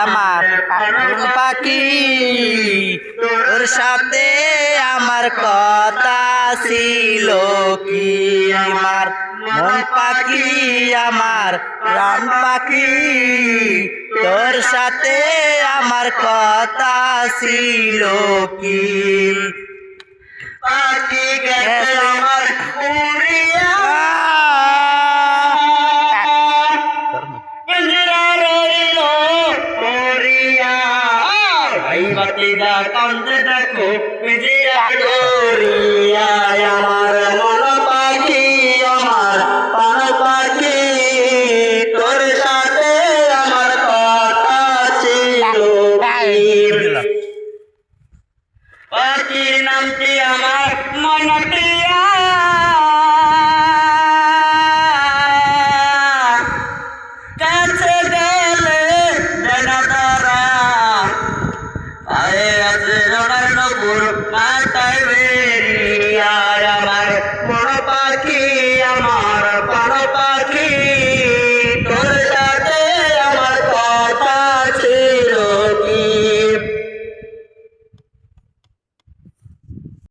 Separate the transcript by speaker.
Speaker 1: আমার পাখি তোর সাথে আমার কথা ছিল কি আমার মন পাখি আমার প্রাণ পাখি তোর সাথে আমার কথা ছিল কি পাখি গেছে আমার উড়িয়া বাতিদা কান্দে দেখো পিজিরা করিয়া আমার মন পাখি আমার প্রাণ পাখি তোর সাথে আমার কথা ছিল পাখি নামটি আমার মনটিয়া কাছে গেলে মাথায়